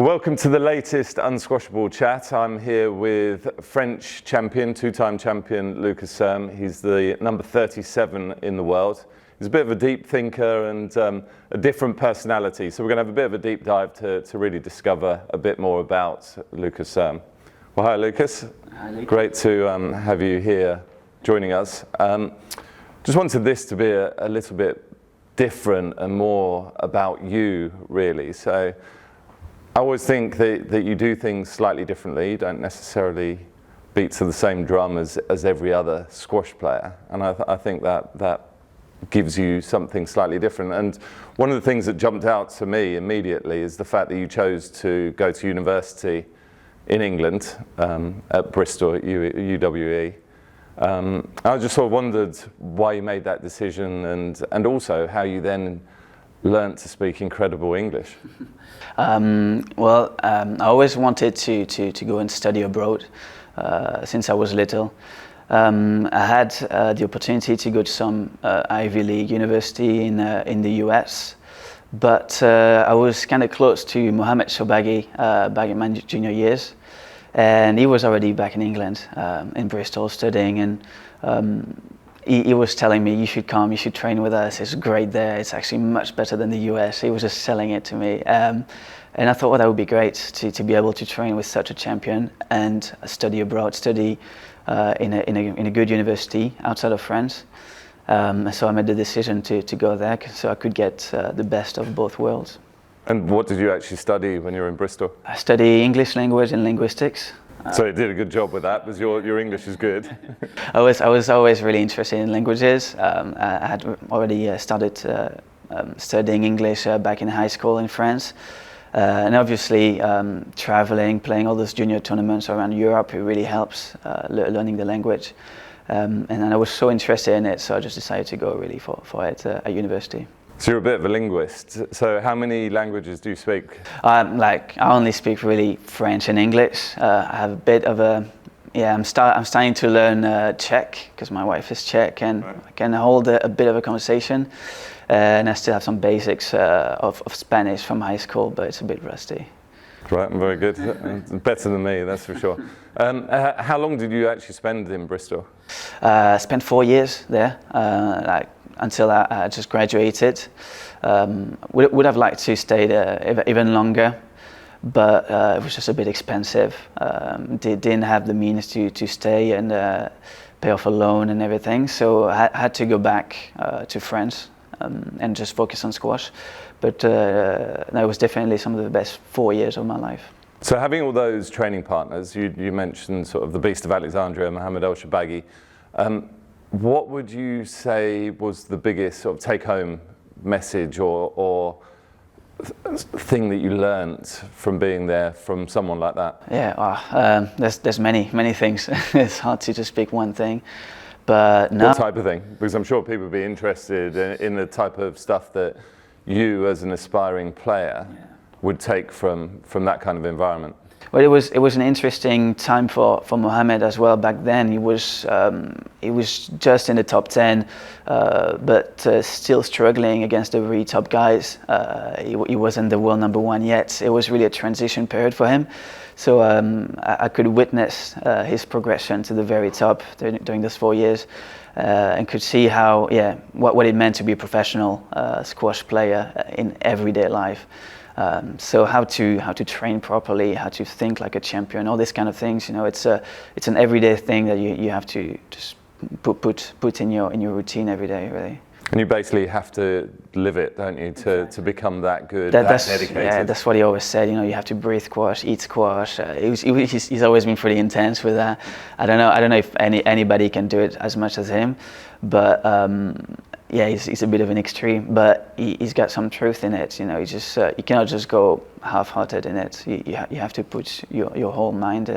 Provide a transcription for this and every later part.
Welcome to the latest Unsquashable chat. I'm here with French champion, two-time champion Lucas Serme. He's the number 37 in the world. He's a bit of a deep thinker and a different personality. So we're going to have a bit of a deep dive to really discover a bit more about Lucas Serme. Well, hi Lucas. Hi, Lucas. Great to have you here joining us. Just wanted this to be a little bit different and more about you, really. So I always think that you do things slightly differently. You don't necessarily beat to the same drum as every other squash player. And I think that gives you something slightly different. And one of the things that jumped out to me immediately is the fact that you chose to go to university in England, at Bristol, at UWE. I just sort of wondered why you made that decision and also how you then learnt to speak incredible English. I always wanted to go and study abroad since I was little. I had the opportunity to go to some Ivy League university in the US, but I was kind of close to Mohamed Sobagi back in my junior years, and he was already back in England, in Bristol, studying, and he was telling me, you should come, you should train with us, it's great there, it's actually much better than the US. He was just selling it to me. And I thought, well, that would be great to be able to train with such a champion and study abroad, study in a good university outside of France. So I made the decision to go there so I could get the best of both worlds. And what did you actually study when you were in Bristol? I study English language and linguistics. So you did a good job with that, because your English is good. I was always really interested in languages. I had already started studying English back in high school in France. And obviously traveling, playing all those junior tournaments around Europe, it really helps learning the language. And I was so interested in it, so I just decided to go really for it at university. So you're a bit of a linguist. So how many languages do you speak? I only speak really French and English. I have a bit of I'm starting to learn Czech because my wife is Czech, and right. I can hold a bit of a conversation. And I still have some basics of Spanish from high school, but it's a bit rusty. Right, very good. Better than me, that's for sure. How long did you actually spend in Bristol? I spent 4 years there, until I just graduated. Would have liked to stay there even longer, but it was just a bit expensive. Didn't have the means to stay and pay off a loan and everything, so I had to go back to France and just focus on squash. But that was definitely some of the best 4 years of my life. So having all those training partners, you mentioned sort of the Beast of Alexandria, Mohamed El-Shorbagy. What would you say was the biggest sort of take-home message or thing that you learnt from being there from someone like that? Yeah, there's many things. It's hard to just pick one thing. But no. What type of thing? Because I'm sure people would be interested in the type of stuff that you, as an aspiring player, would take from that kind of environment. Well, it was an interesting time for Mohamed as well. Back then, he was just in the top 10, but still struggling against the really top guys. He wasn't the world number 1 yet. It was really a transition period for him. So I could witness his progression to the very top during those 4 years, and could see how what it meant to be a professional squash player in everyday life. So how to train properly, how to think like a champion, all these kind of things. You know, it's an everyday thing that you have to just put in your routine every day, really. And you basically have to live it, don't you, to become that good, that dedicated? Yeah, that's what he always said. You know, you have to breathe squash, eat squash. He's always been pretty intense with that. I don't know if anybody can do it as much as him, but he's a bit of an extreme. But he's got some truth in it. You know, you cannot just go half-hearted in it. You have to put your whole mind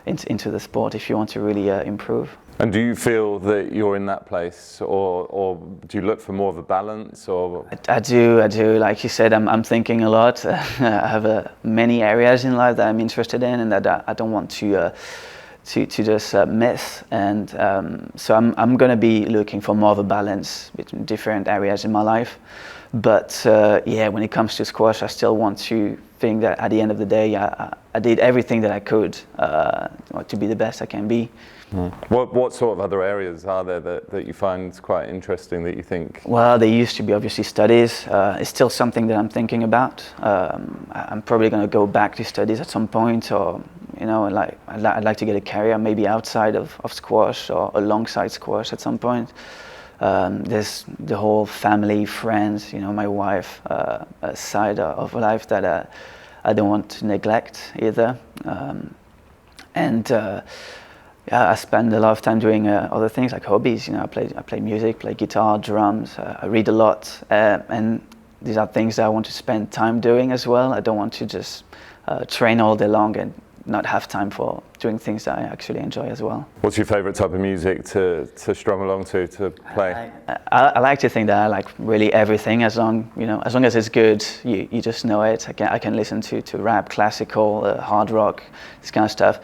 into the sport if you want to really improve. And do you feel that you're in that place, or do you look for more of a balance? Or I do. Like you said, I'm thinking a lot. I have many areas in life that I'm interested in, and that I don't want to just miss. And so I'm going to be looking for more of a balance between different areas in my life. But when it comes to squash, I still want to think that at the end of the day, I did everything that I could to be the best I can be. What sort of other areas are there that you find quite interesting that you think? Well, there used to be obviously studies. It's still something that I'm thinking about. I'm probably going to go back to studies at some point, or like I'd like to get a career maybe outside of squash or alongside squash at some point. There's the whole family, friends, my wife side of life that I don't want to neglect either. I spend a lot of time doing other things like hobbies. I play music, play guitar, drums. I read a lot, and these are things that I want to spend time doing as well. I don't want to just train all day long and not have time for doing things that I actually enjoy as well. What's your favorite type of music to strum along to play? I like to think that I like really everything, as long as it's good. You just know it. I can listen to rap, classical, hard rock, this kind of stuff.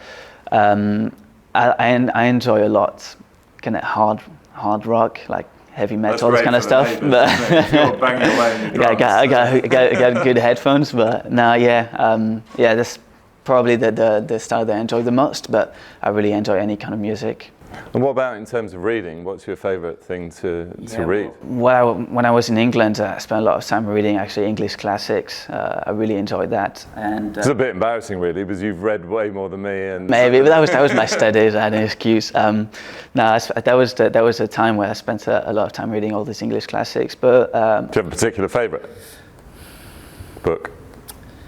I enjoy a lot kind of hard rock, like heavy metal, this kind of stuff. But I got good headphones. But no, that's probably the style that I enjoy the most. But I really enjoy any kind of music. And what about in terms of reading? What's your favourite thing to read? Well, when I was in England, I spent a lot of time reading actually English classics. I really enjoyed that. And it's a bit embarrassing, really, because you've read way more than me. And maybe, but that was my studies. I had an excuse. That was a time where I spent a lot of time reading all these English classics. But do you have a particular favourite book?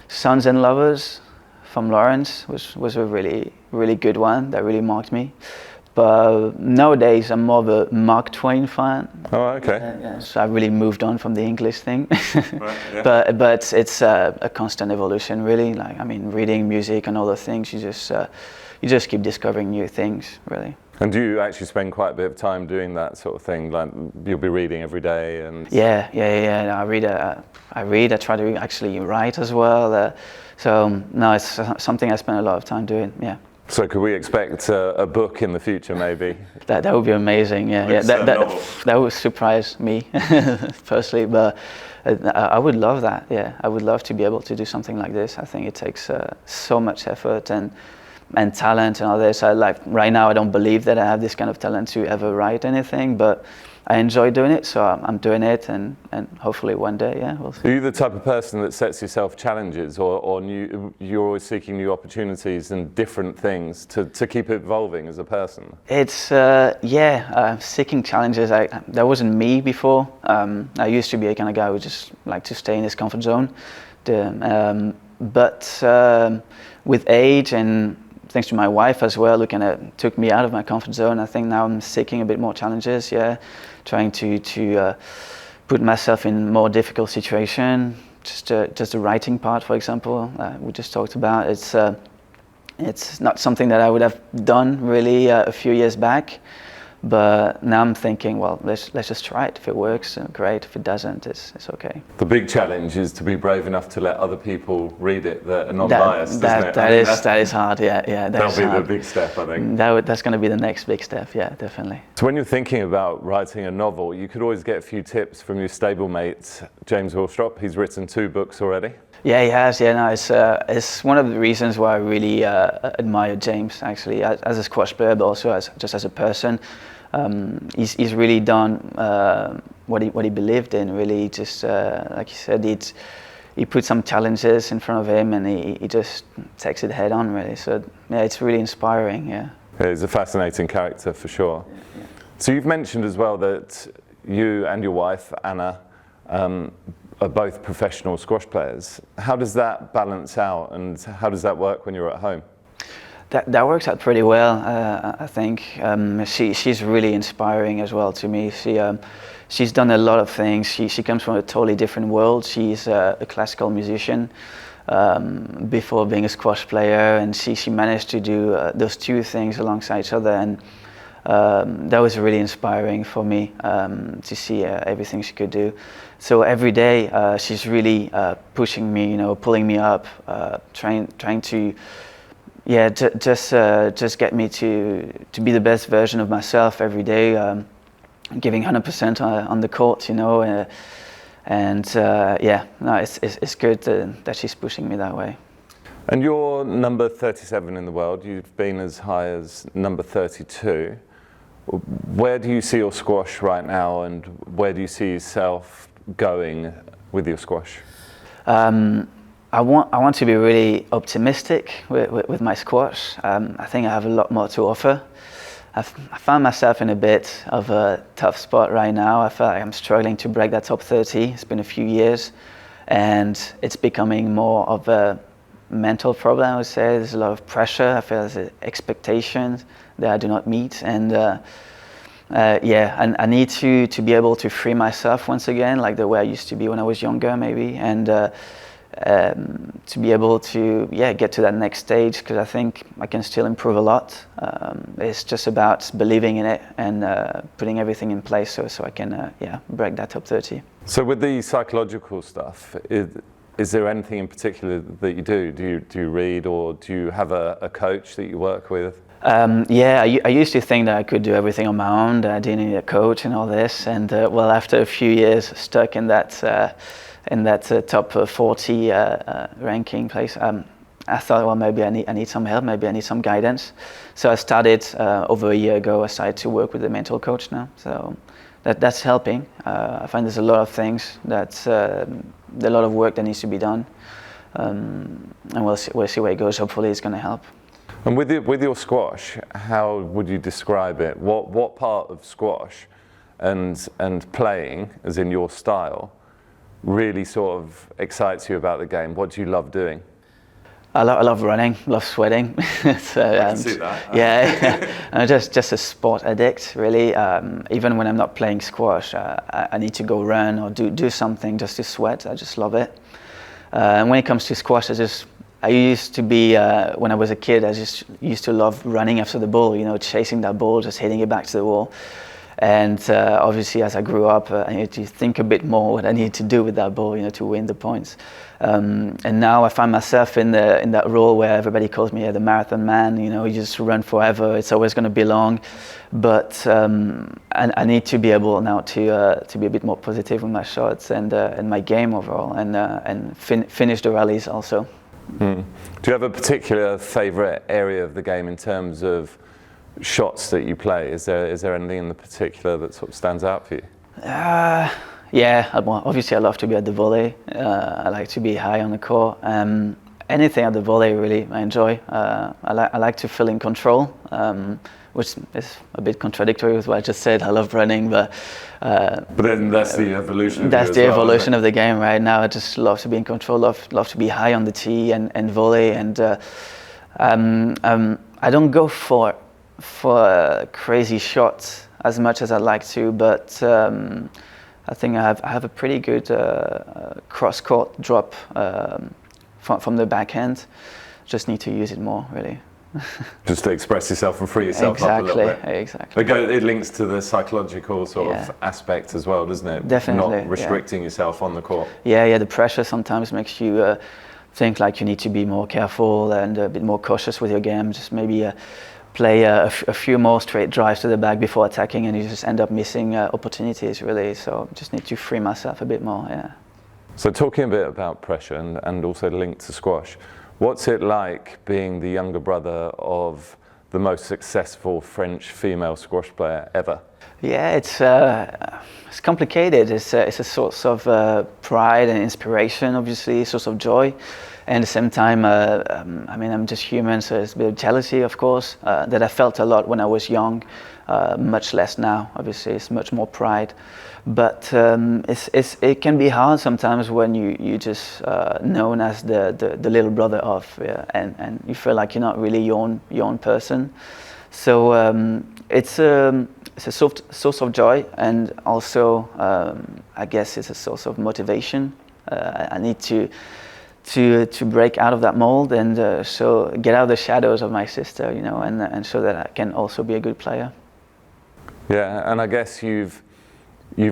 Sons and Lovers from Lawrence was a really, really good one that really marked me. But nowadays, I'm more of a Mark Twain fan. Oh, okay. So I really moved on from the English thing. Right, yeah. But it's a constant evolution, really. Like, reading music and other things, you just keep discovering new things, really. And do you actually spend quite a bit of time doing that sort of thing? Like, you'll be reading every day, and yeah. I read. I try to actually write as well. So no, it's something I spend a lot of time doing. Yeah. So could we expect a book in the future, maybe? That would be amazing. Yeah. That would surprise me personally, but I would love that. Yeah, I would love to be able to do something like this. I think it takes so much effort and talent and all this. Right now, I don't believe that I have this kind of talent to ever write anything, but I enjoy doing it, so I'm doing it, and hopefully one day, we'll see. Are you the type of person that sets yourself challenges, or you're always seeking new opportunities and different things to keep evolving as a person? It's seeking challenges. That wasn't me before. I used to be a kind of guy who just liked to stay in his comfort zone, but with age and thanks to my wife as well, who kind of took me out of my comfort zone, I think now I'm seeking a bit more challenges. Trying to put myself in more difficult situation. Just the writing part, for example, we just talked about. It's not something that I would have done really a few years back, but now I'm thinking, well, let's just try it. If it works, great. If it doesn't, it's okay. The big challenge is to be brave enough to let other people read it that are non-biased, isn't it? That is hard. Yeah. That'll be the big step, I think. That's going to be the next big step. Yeah, definitely. So when you're thinking about writing a novel, you could always get a few tips from your stablemate James Willstrop. He's written 2 books already. Yeah, he has. Yeah, no, it's one of the reasons why I really admire James, actually, as a squash player, but also just as a person. He's really done what he believed in. Really, just like you said, he put some challenges in front of him, and he just takes it head on. Really, so yeah, it's really inspiring. Yeah. He's a fascinating character for sure. Yeah. So you've mentioned as well that you and your wife Anna are both professional squash players. How does that balance out, and how does that work when you're at home? That works out pretty well, I think. She's really inspiring as well to me. She's done a lot of things. She comes from a totally different world. She's a classical musician before being a squash player, and she managed to do those 2 things alongside each other, and that was really inspiring for me to see everything she could do. So every day she's really pushing me, pulling me up, trying to just get me to be the best version of myself every day, giving 100% on the court, And yeah, no, it's good that she's pushing me that way. And you're number 37 in the world. You've been as high as number 32. Where do you see your squash right now, and where do you see yourself going with your squash? I want to be really optimistic with my squash. I think I have a lot more to offer. I found myself in a bit of a tough spot right now. I feel like I'm struggling to break that top 30. It's been a few years, and it's becoming more of a mental problem, I would say. There's a lot of pressure. I feel there's expectations that I do not meet, and yeah, and I need to be able to free myself once again, like the way I used to be when I was younger, maybe, and to be able to get to that next stage, because I think I can still improve a lot. It's just about believing in it and putting everything in place so I can break that top 30. So with the psychological stuff, is there anything in particular that you do? Do you read, or do you have a coach that you work with? Yeah, I used to think that I could do everything on my own, that I didn't need a coach and all this, and well, after a few years stuck in that top 40 ranking place, I thought, well, maybe I need some help, maybe I need some guidance. So I started over a year ago. I started to work with a mental coach now, so that's helping. I find there's a lot of things a lot of work that needs to be done, and we'll see where it goes. Hopefully, it's going to help. And with your squash, how would you describe it? What part of squash and playing, as in your style, really sort of excites you about the game? What do you love doing? I love running, love sweating. So, I can see that. Yeah, I'm just a sport addict, really. Even when I'm not playing squash, I need to go run or do something just to sweat. I just love it. And when it comes to squash, I used to be, when I was a kid, I just used to love running after the ball, chasing that ball, just hitting it back to the wall. And obviously, as I grew up, I needed to think a bit more what I needed to do with that ball, to win the points. And now I find myself in that role where everybody calls me the marathon man. You just run forever. It's always going to be long, but I need to be able now to be a bit more positive with my shots and my game overall, and finish the rallies also. Do you have a particular favourite area of the game in terms of shots that you play? Is there anything in the particular that sort of stands out for you? Yeah, well, obviously I love to be at the volley. I like to be high on the court. Anything at the volley, really, I enjoy. I like to feel in control, which is a bit contradictory with what I just said. I love running, but then that's the evolution. That's the evolution of the game, right? Now I just love to be in control. Love to be high on the tee and volley, and I don't go for crazy shots as much as I'd like to, but I think I have a pretty good cross-court drop from the backhand. Just need to use it more, really. Just to express yourself and free yourself up a little bit. Exactly. It links to the psychological sort of aspect as well, doesn't it? Definitely. Not restricting yourself on the court. Yeah. The pressure sometimes makes you think like you need to be more careful and a bit more cautious with your game. Just maybe play a few more straight drives to the back before attacking, and you just end up missing opportunities, really. So just need to free myself a bit more. Yeah. So talking a bit about pressure and also linked to squash, what's it like being the younger brother of the most successful French female squash player ever? Yeah, it's complicated. It's a source of pride and inspiration, obviously, a source of joy. And at the same time, I'm just human, so it's a bit of jealousy, of course, that I felt a lot when I was young, much less now. Obviously, it's much more pride. But it can be hard sometimes when you just known as the little brother of, and you feel like you're not really your own person. So it's a source of joy, and also I guess it's a source of motivation. I need to break out of that mold and so get out of the shadows of my sister, and so that I can also be a good player. Yeah, and I guess you've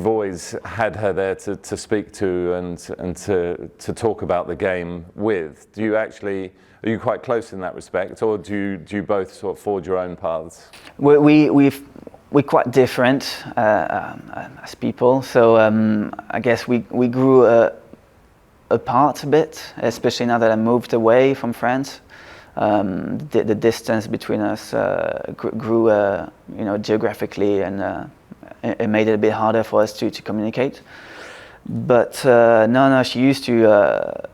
always had her there to speak to and to talk about the game with. Are you quite close in that respect, or do you both sort of forge your own paths? we're quite different as people, so I guess we grew apart a bit, especially now that I moved away from France. The distance between us grew, geographically, and it made it a bit harder for us to communicate. But no, she used to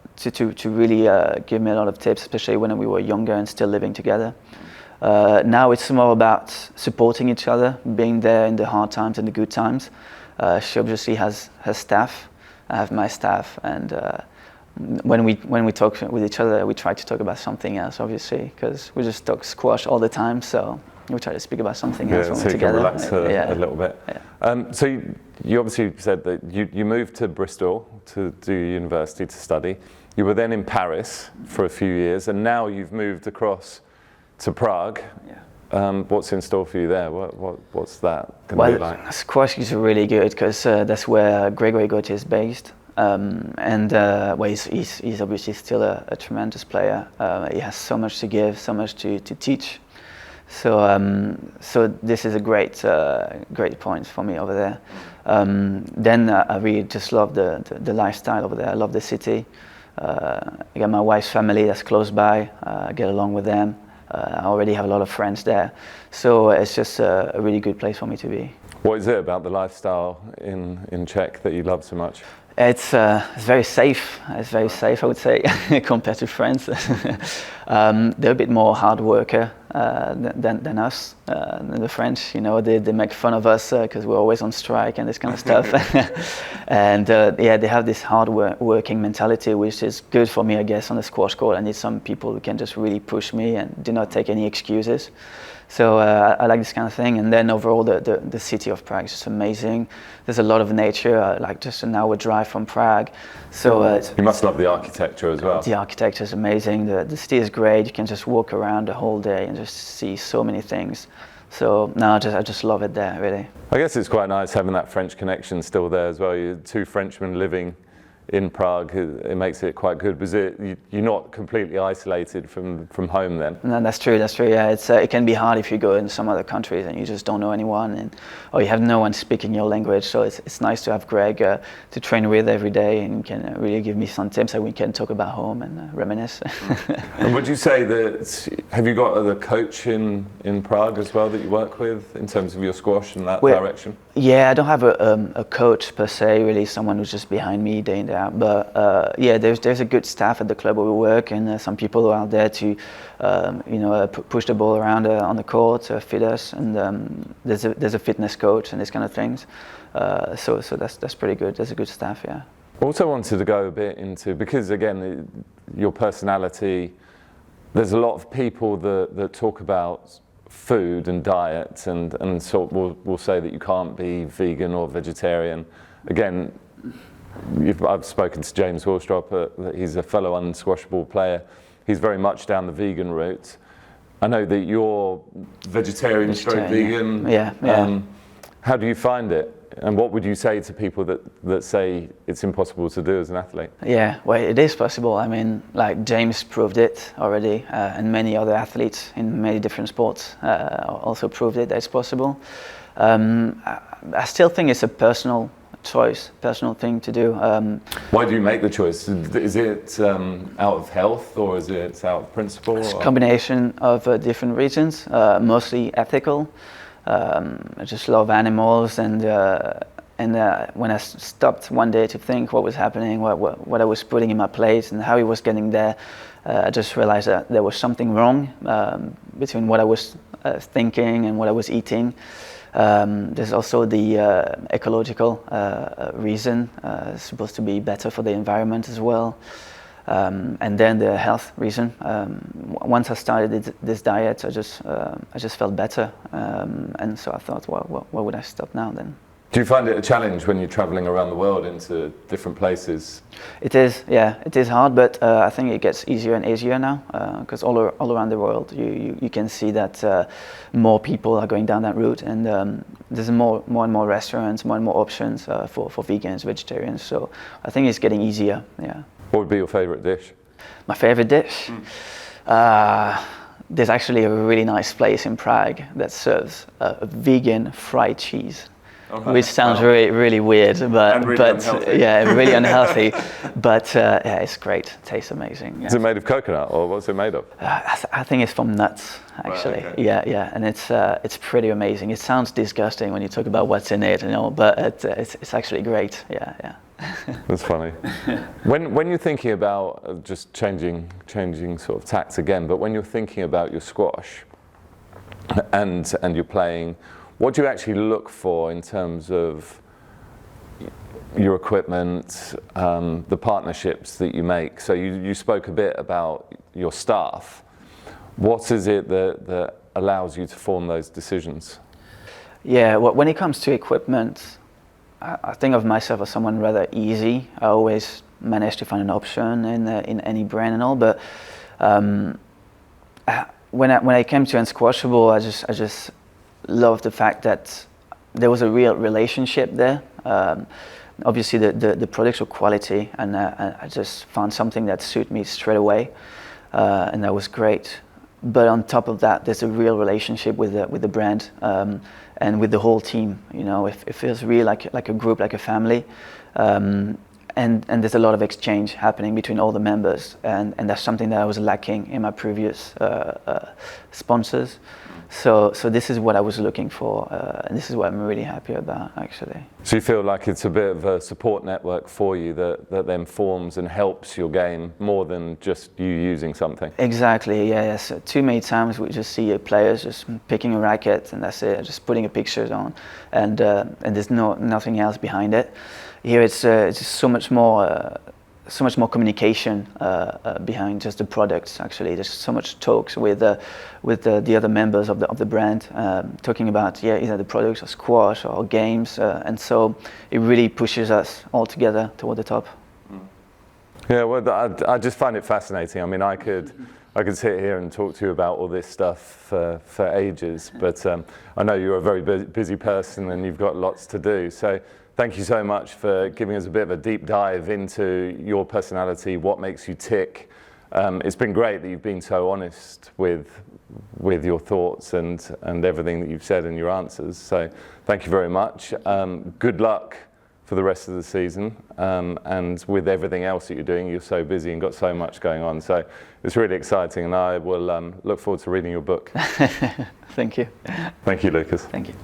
really give me a lot of tips, especially when we were younger and still living together. Now it's more about supporting each other, being there in the hard times and the good times. She obviously has her staff, I have my staff, and when we talk with each other, we try to talk about something else, obviously, because we just talk squash all the time, so we try to speak about something else when we're together. Relax a little bit. Yeah. So you obviously said that you moved to Bristol to do university to study. You were then in Paris for a few years, and now you've moved across to Prague. Yeah. What's in store for you there? What's that going to be like? Squash is really good because that's where Gregory Gauthier is based. He's obviously still a tremendous player. He has so much to give, so much to teach. So this is a great point for me over there. Then I really just love the lifestyle over there. I love the city. I got my wife's family that's close by. I get along with them. I already have a lot of friends there. So it's just a really good place for me to be. What is it about the lifestyle in Czech that you love so much? It's very safe. It's very safe, I would say, compared to France. They're a bit more hard worker than us, than the French. They make fun of us because we're always on strike and this kind of stuff. And they have this hard working mentality, which is good for me, I guess, on the squash court. I need some people who can just really push me and do not take any excuses. So I like this kind of thing. And then overall, the city of Prague is just amazing. There's a lot of nature, like just an hour drive from Prague. So you must love the architecture as well. The architecture is amazing. The city is great. You can just walk around the whole day and just see so many things. So no, I just love it there, really. I guess it's quite nice having that French connection still there as well. You're two Frenchmen living in Prague. It makes it quite good. Because you're not completely isolated from home then. No, that's true. Yeah, it can be hard if you go in some other countries and you just don't know anyone, or you have no one speaking your language. So it's nice to have Greg to train with every day, and can really give me some tips, and we can talk about home and reminisce. And would you say that, have you got a coach in Prague as well that you work with in terms of your squash and that direction? Yeah, I don't have a coach per se, really, someone who's just behind me day in, day out. But there's a good staff at the club where we work, and some people who are out there to push the ball around on the court, feed us, and there's a fitness coach and this kind of things. So that's pretty good. There's a good staff, yeah. Also wanted to go a bit into, because again, your personality, there's a lot of people that talk about food and diet, and so will say that you can't be vegan or vegetarian. Again, I've spoken to James Horstrop, he's a fellow unsquashable player. He's very much down the vegan route. I know that you're vegetarian stroke vegan. Yeah. How do you find it? And what would you say to people that say it's impossible to do as an athlete? Yeah, well, it is possible. I mean, like James proved it already, and many other athletes in many different sports also proved it that it's possible. I still think it's a personal choice, personal thing to do. Why do you make the choice? Is it out of health, or is it out of principle? It's a combination of different reasons, mostly ethical. I just love animals, and when I stopped one day to think what was happening, what I was putting in my plate, and how it was getting there, I just realized that there was something wrong between what I was thinking and what I was eating. There's also the ecological reason. It's supposed to be better for the environment as well. And then the health reason. Once I started this diet, I just felt better, and so I thought, well, why would I stop now then? Do you find it a challenge when you're traveling around the world into different places? It is, yeah. It is hard, but I think it gets easier and easier now, because all around the world you can see that more people are going down that route, and there's more and more restaurants, more and more options for vegans, vegetarians. So I think it's getting easier, yeah. What would be your favourite dish? My favourite dish? there's actually a really nice place in Prague that serves a vegan fried cheese. Which sounds really weird, but unhealthy. Yeah, really unhealthy. But yeah, it's great. It tastes amazing. Yeah. Is it made of coconut, or what's it made of? I think it's from nuts, actually. Right, okay. Yeah, and it's pretty amazing. It sounds disgusting when you talk about what's in it, but it's actually great. Yeah. That's funny. When you're thinking about just changing sort of tacks again, but when you're thinking about your squash and you're playing, what do you actually look for in terms of your equipment, the partnerships that you make? So you spoke a bit about your staff. What is it that allows you to form those decisions? Yeah, when it comes to equipment, I think of myself as someone rather easy. I always manage to find an option in any brand and all. But when I came to UNSQUASHABLE, I just loved the fact that there was a real relationship there. Obviously, the products were quality, and I just found something that suited me straight away, and that was great. But on top of that, there's a real relationship with the brand and with the whole team. You know, it feels real, like a group, like a family, and there's a lot of exchange happening between all the members, and that's something that I was lacking in my previous sponsors. So this is what I was looking for, and this is what I'm really happy about, actually. So you feel like it's a bit of a support network for you that then forms and helps your game more than just you using something? Exactly, yeah. So too many times we just see players just picking a racket and that's it, just putting a picture on, and there's nothing else behind it. Here it's just so much more communication behind just the products. Actually, there's so much talks with the other members of the brand, talking about either the products or squash or games, and so it really pushes us all together toward the top. Yeah, well, I just find it fascinating. I mean, I could sit here and talk to you about all this stuff for ages, but I know you're a very busy person and you've got lots to do. So thank you so much for giving us a bit of a deep dive into your personality, what makes you tick. It's been great that you've been so honest with your thoughts and everything that you've said in your answers. So thank you very much. Good luck for the rest of the season, and with everything else that you're doing. You're so busy and got so much going on. So it's really exciting, and I will look forward to reading your book. Thank you. Thank you, Lucas. Thank you.